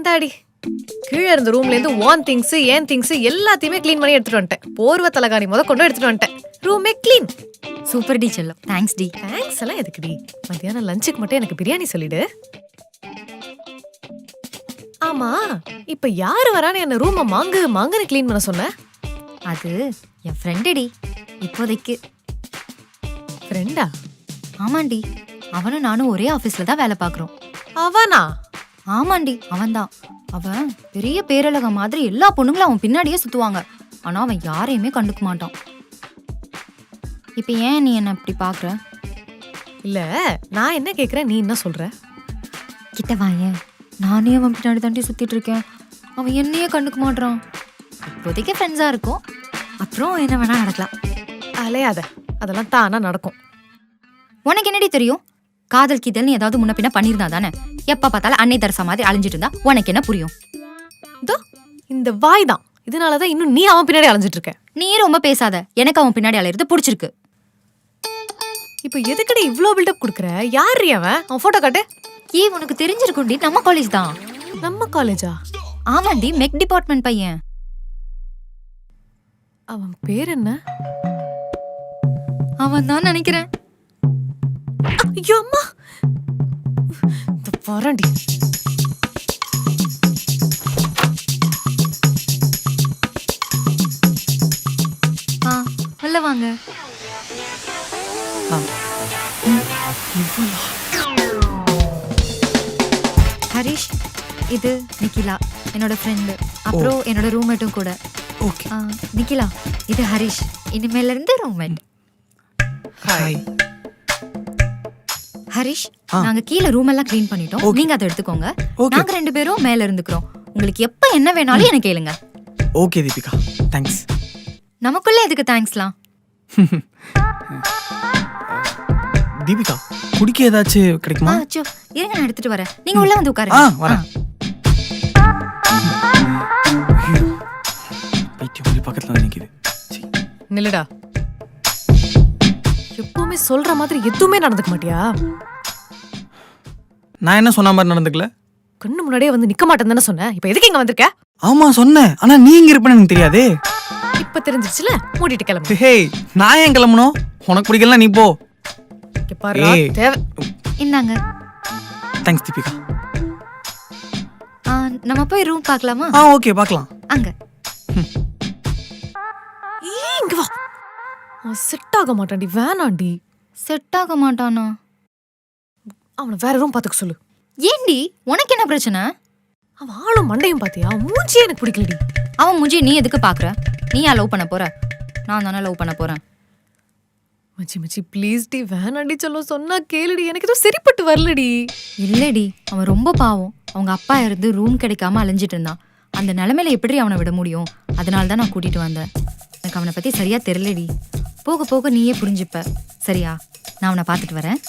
இந்தாடி கீழே இருந்த ரூம்ல இருந்து ஓன் திங்ஸ் ஏன் திங்ஸ் எல்லாத்தையுமே க்ளீன் பண்ணி எடுத்துட்டு வந்துட்டேன். போர்வ தலகாணி கொண்டு எடுத்துட்டு வந்துட்டேன். ரூமே க்ளீன். சூப்பர் டி செல்லம். தேங்க்ஸ் டி. தேங்க்ஸ் எல்லாம் எதுக்குடி? மத்தியானம் லஞ்சுக்கு மட்டும் எனக்கு பிரியாணி சொல்லிடு. ஆமா, இப்ப யாரு வரான்னு என்ன ரூமை மாங்குன்னு க்ளீன் பண்ண சொன்ன? அது என் ஃப்ரெண்டு டி. இப்போதைக்கு ஃப்ரெண்டா? ஆமாண்டி, அவனும் நானும் ஒரே ஆபீஸ்ல தான் வேலை பாக்குறோம். அவனா? ஆமாண்டி, அவன்தான். அவன் பெரிய பேரழக மாதிரி எல்லா பொண்ணுங்களும் அவன் பின்னாடியே சுத்துவாங்க. ஆனா அவன் யாரையுமே கண்டுக்க மாட்டான். இப்ப ஏன் நீ என்ன இப்படி பாக்குற? இல்ல, நான் என்ன கேக்குறேன், நீ என்ன சொல்ற? கிட்ட வாயேன். நானே அவன் பின்னாடி தாண்டி சுத்திட்டு இருக்கேன். அவன் என்னையே கண்டுக்க மாட்டான். இப்போதைக்கு ஃப்ரெண்ட்ஸா இருக்கும், அப்புறம் என்ன வேணா நடக்கலாம். அலையாத, அதெல்லாம் தானா நடக்கும். உனக்கு என்னடி தெரியும்? காதல் கீதல் நீ ஏதாவது முன்ன பின்ன பண்ணிருந்தா தானே. எப்ப பார்த்தாலும் அன்னை தரசா மாதிரி அலைஞ்சிட்டு இருந்தா உனக்கு என்ன புரியும்? இந்த வாய் தான், இதனாலதான் இன்னும் நீ அவன் பின்னாடி அலைஞ்சிட்டு இருக்க. நீ ரொம்ப பேசாத, எனக்கு அவன் பின்னாடி அலையிறது பிடிச்சிருக்கு. இப்ப எதுக்கடி இவ்ளோ பில்டப் குடுக்குற? யாரு அவன்? அவன் போட்டோ காட்டு. உனக்கு தெரிஞ்சிருக்கும்டி, நம்ம காலேஜ் தான். நம்ம காலேஜா? ஆமாண்டி, மெக் டிபார்ட்மெண்ட் பையன். அவன் பேர் என்ன? அவன் தான் நினைக்கிறேன். ஐயோ அம்மா, வரண்டி. உள்ள வாங்க. ஹரிஷ், இது நிக்கிலா, என்னோட ஃப்ரெண்டு. அப்புறம் என்னோட ரூம்மேட்டும் கூட. நிக்கிலா, இது ஹரிஷ், இனிமேல இருந்து ரூம்மேட். ஹாய். ஹரிஷ், நாங்க கீழ ரூம் எல்லாம் க்ளீன் பண்ணிட்டோம். நீங்க அதை எடுத்துக்கோங்க. நாங்க ரெண்டு பேரும் மேல இருந்துக்கிறோம். உங்களுக்கு எப்ப என்ன வேணாலும் எனக்கு கேளுங்க. Okay Deepika, thanks. நமக்குள்ள எதுக்கு தேங்க்ஸ்லாம்? தீபிகா, குடிக்க ஏதாச்சும் கிடைக்குமா? அச்சோ, இருங்க, நான் எடுத்துட்டு வரேன். நீங்க உள்ள வந்து உட்காருங்க. வரேன். பைத்தியம் பக்கத்துல வந்து நிக்குது. நில்லுடா. எப்பவுமே சொல்ற மாதிரி எதுவுமே நடந்துக்க மாட்டியா? நான் என்ன சொன்ன மாதிரி நடந்துக்கல. கண்ணு முன்னாடியே வந்து நிக்க மாட்டேன்னு தானே சொன்னேன். இப்ப எதுக்கு இங்க வந்திருக்க? ஆமா சொன்னேன், ஆனா நீ இங்க இருப்பேன்னு எனக்கு தெரியாதே. இப்ப தெரிஞ்சிருச்சுல, மூடிட்டு கிளம்பு. ஹே, நான் ஏன் கிளம்பணும்? உனக்கு பிடிக்கல, நீ போ. இந்தாங்க. தேங்க்ஸ் தீபிகா. நம்ம போய் ரூம் பார்க்கலாமா? ஓகே, பார்க்கலாம். அங்க. இங்க வா. செட் ஆக மாட்டான்டி, வேணாண்டி. செட் ஆக மாட்டானா? அவனை வேற ரூம் பாத்துக்க சொல்லு. ஏண்டி, உனக்கு என்ன பிரச்சனை? அவன் ஆளும் மண்டையும் பாத்தியா? மூஞ்சியே எனக்கு பிடிக்கலடி. அவன் மூஞ்சி நீ எதுக்கு பாக்குற? நீ யா லவ் பண்ண போற? நான் தானே லவ் பண்ண போறேன். மச்சி ப்ளீஸ் டி, வேணாண்டி. சொன்னா கேளுடி, எனக்கு எதுவும் சரிப்பட்டு வரலடி. இல்லடி, அவன் ரொம்ப பாவம். அவங்க அப்பா இருந்து ரூம் கிடைக்காம அலைஞ்சிட்டு இருந்தான். அந்த நிலைமையில எப்படி அவனை விட முடியும்? அதனால தான் நான் கூட்டிட்டு வந்தேன். எனக்கு அவனை பத்தி சரியா தெரியலடி. போக போக நீயே புரிஞ்சுப்ப. சரியா? நான் அவனை பார்த்துட்டு வரேன்.